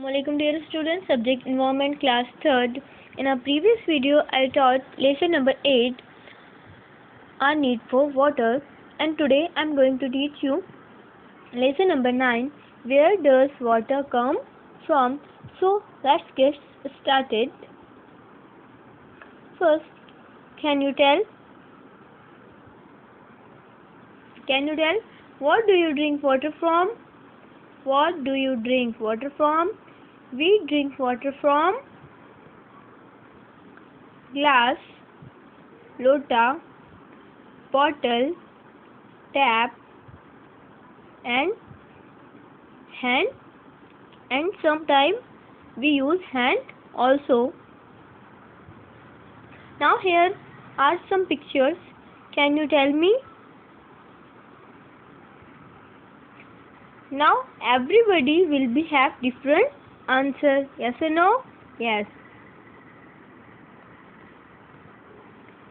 Assalamualaikum dear students, subject environment class 3rd. In our previous video I taught lesson number 8, our need for water, and today I am going to teach you lesson number 9, where does water come from. So let's get started. First, can you tell what do you drink water from? What do you drink water from? We drink water from glass, lota, bottle, tap, and hand, and sometimes we use hand also. Now here are some pictures. Can you tell me? Now everybody will have different answer. Yes or no? Yes.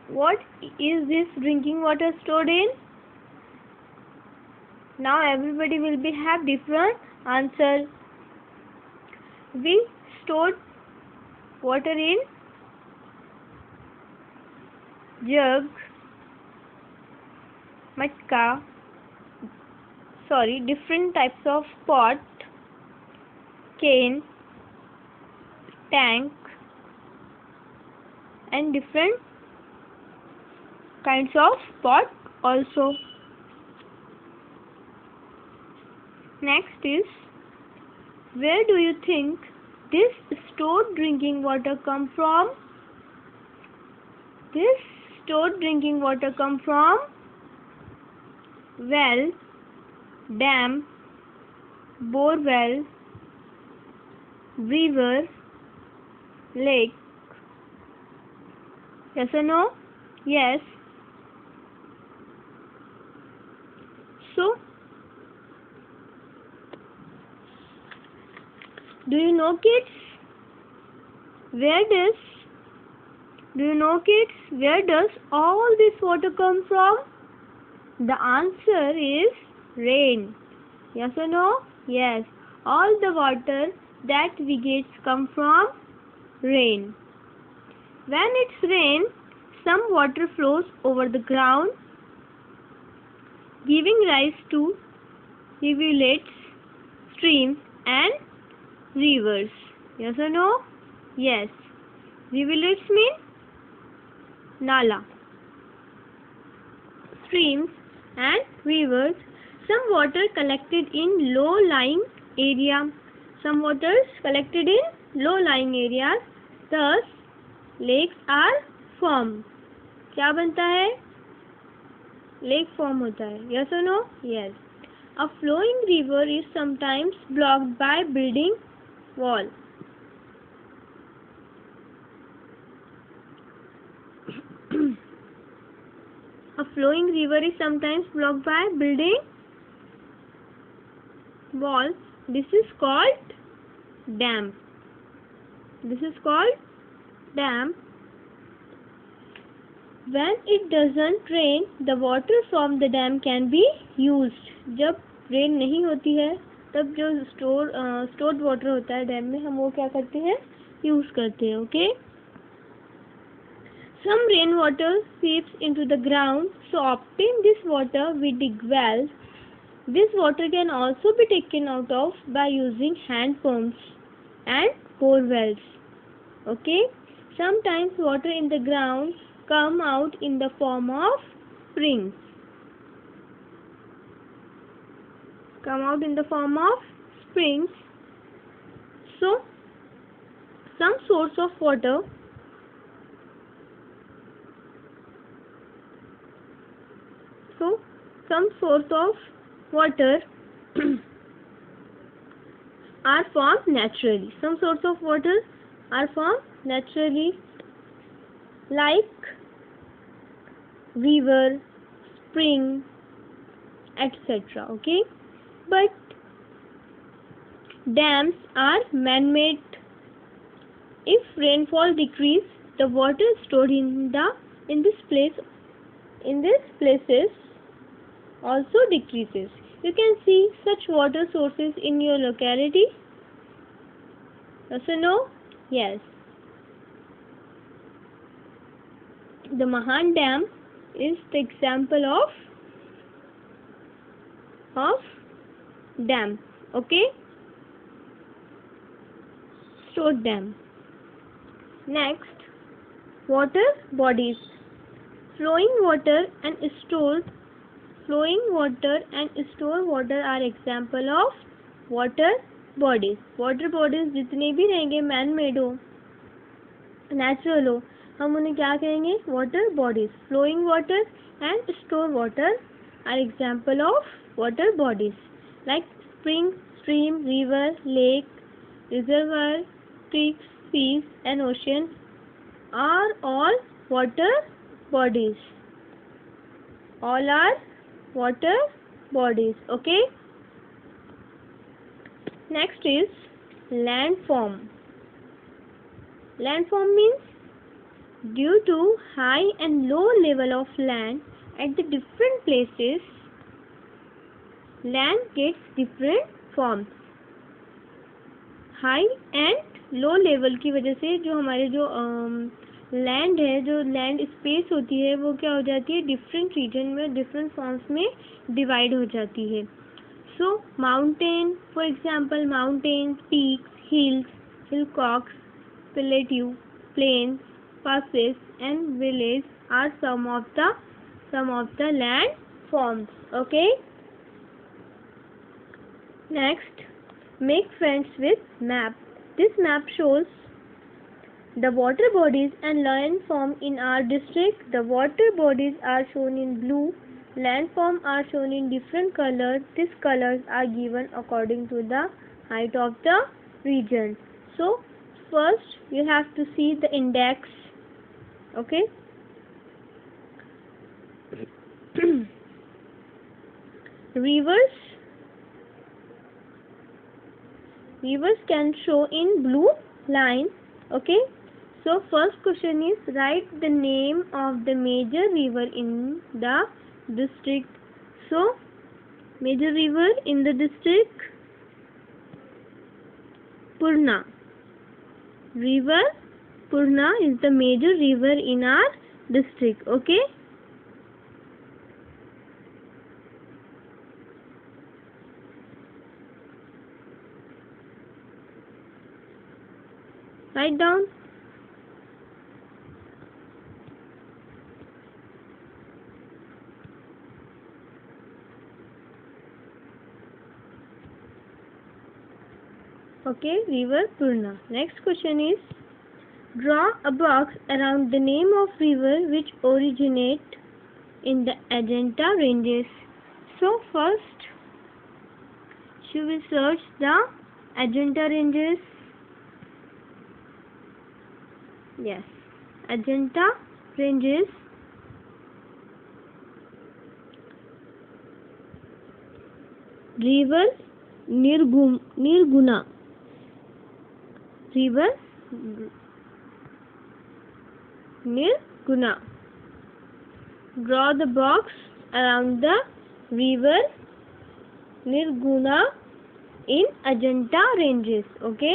What is this drinking water stored in? Now everybody will have different answer. We stored water in jug, matka, different types of pot, cane, tank, and different kinds of pot also. Next is, where do you think this stored drinking water come from? This stored drinking water come from well, dam, bore well, river, lake. Yes or no? Yes. So, do you know kids? Where does all this water come from? The answer is rain. Yes or no? Yes. All the water that we get come from rain. When it's rain, some water flows over the ground, giving rise to rivulets, streams, and rivers. Yes or no? Yes. Rivulets mean nala. Streams and rivers. Some water collected in low-lying area. Some waters collected in low-lying areas. Thus, lakes are formed. क्या बनता है? Lake form होता है. Yes or no? Yes. A flowing river is sometimes blocked by building wall. A flowing river is sometimes blocked by building wall. This is called dam. When it doesn't rain, the water from the dam can be used. जब rain नहीं होती है, तब जो stored water होता है dam में, हम वो क्या करते हैं? यूज करते हैं. Okay. Some rainwater seeps into the ground. So obtain this water, we dig wells. This water can also be taken out of by using hand pumps and bore wells. Okay. Sometimes water in the ground come out in the form of springs. So some source of water are formed naturally. Some source of water are formed naturally, like river, spring, etc. Okay, but dams are man-made. If rainfall decreases, the water stored in these places also decreases. You can see such water sources in your locality. Yes or no? Yes. The Mahan Dam is the example of dam. Okay? Stored dam. Next, water bodies. Flowing water and stored water are example of water bodies. Water bodies जितने भी रहेंगे man made हो, natural हो, हम उन्हें क्या कहेंगे? Water bodies. Flowing water and store water are example of water bodies like spring, stream, river, lake, reservoir, creeks, seas and ocean are all water bodies. All are water bodies. Okay. Next is landform. Landform means due to high and low level of land at the different places, land gets different forms. High and low level की वजह से जो हमारे जो land है, जो land space होती है, वो क्या हो जाती है? डिफरेंट रीजन में डिफरेंट फॉर्म्स में डिवाइड हो जाती है. So mountain, for example mountain, peaks, hills, hillocks, plateau, plains, passes and villages are some of the land forms. Okay. Next, make friends with map. This map shows the water bodies and landform in our district. The water bodies are shown in blue. Landform are shown in different colors. These colors are given according to the height of the region. So first you have to see the index. Okay. Rivers can show in blue line. Okay. So first question is, write the name of the major river in the district. So major river in the district, Purna. River Purna is the major river in our district. Okay. Write down. Okay, river Purna. Next question is, draw a box around the name of river which originate in the Ajanta ranges. So first you will search the Ajanta ranges. Yes, Ajanta ranges. River Nirguna. River Nirguna. Draw the box around the river Nirguna in Ajanta ranges. Okay.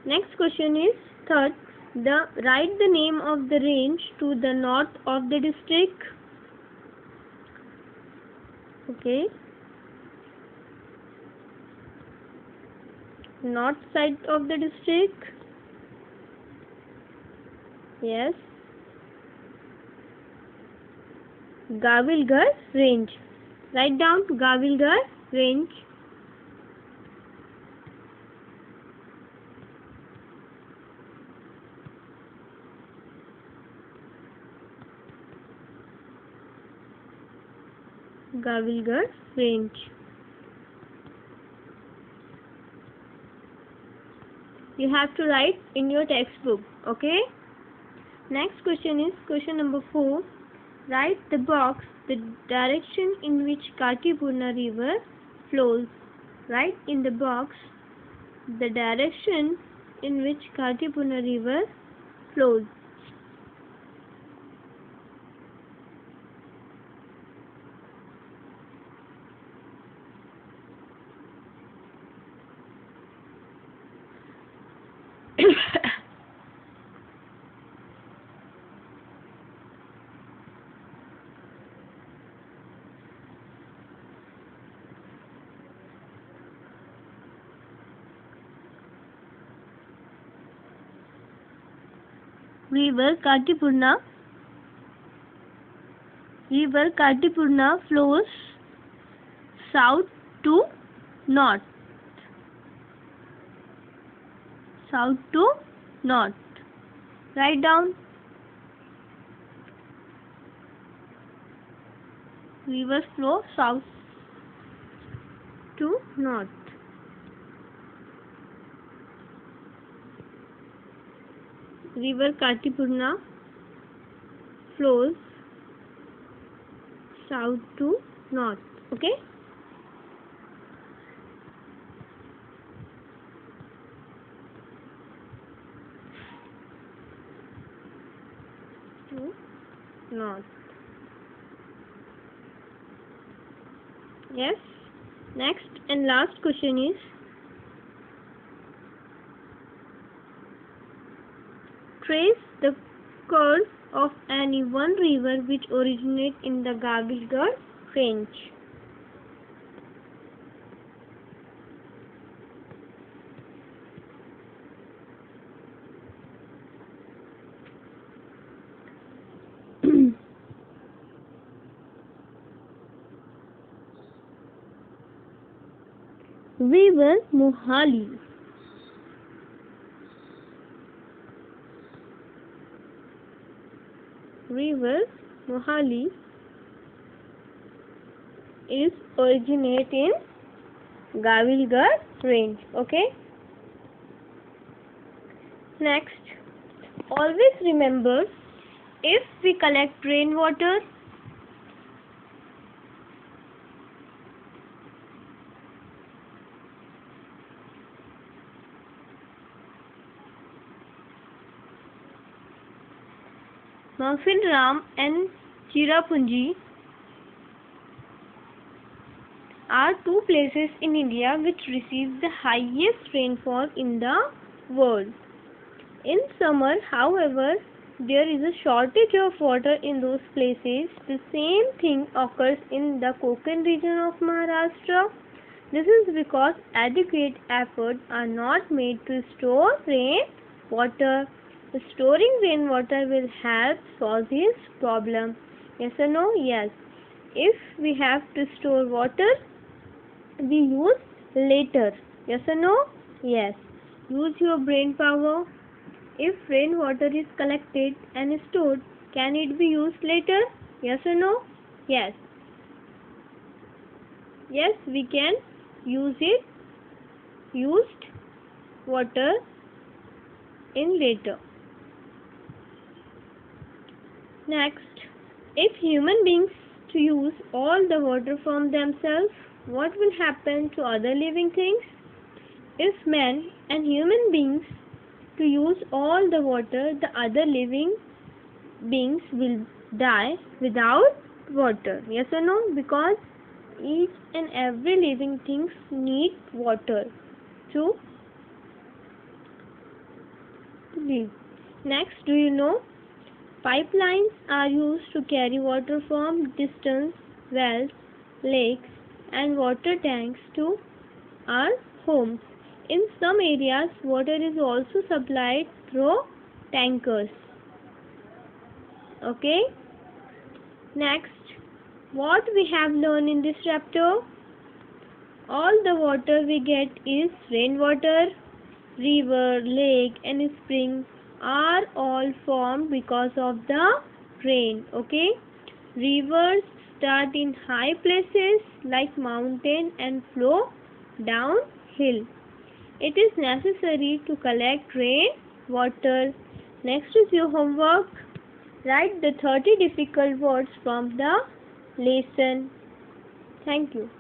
Next question is third. Write the name of the range to the north of the district. Okay. North side of the district. Yes. Gavilgarh range. Write down Gavilgarh range. Gavilgarh range. You have to write in your textbook. Okay. Next question is question number 4. Write the box the direction in which Katipurna river flows. Write in the box the direction in which Katipurna river flows. River Kartipurna flows south to north. South to north. Write down. Rivers flow south to north. River Kartipurna flows south to north. Okay? To north. Yes. Next and last question is, trace the course of any one river which originates in the Gavilgad range. River Mohali. River Mohali is originate in Gavilgad range. Okay. Next, always remember, if we collect rainwater, Maufilram and Cherrapunji are two places in India which receive the highest rainfall in the world. In summer, however, there is a shortage of water in those places. The same thing occurs in the Konkan region of Maharashtra. This is because adequate efforts are not made to store rainwater. Storing rainwater will help solve this problem. Yes or no? Yes. If we have to store water, we use later. Yes or no? Yes. Use your brain power. If rainwater is collected and stored, can it be used later? Yes or no? Yes. Yes, we can use it. Used water in later. Next, if human beings to use all the water from themselves, what will happen to other living things? If men and human beings to use all the water, the other living beings will die without water. Yes or no? Because each and every living things need water to live. Next, do you know? Pipelines are used to carry water from distant wells, lakes, and water tanks to our homes. In some areas, water is also supplied through tankers. Okay? Next, what we have learned in this chapter? All the water we get is rainwater. River, lake, and spring are all formed because of the rain. Okay? Rivers start in high places like mountain and flow downhill. It is necessary to collect rain water. Next is your homework. Write the 30 difficult words from the lesson. Thank you.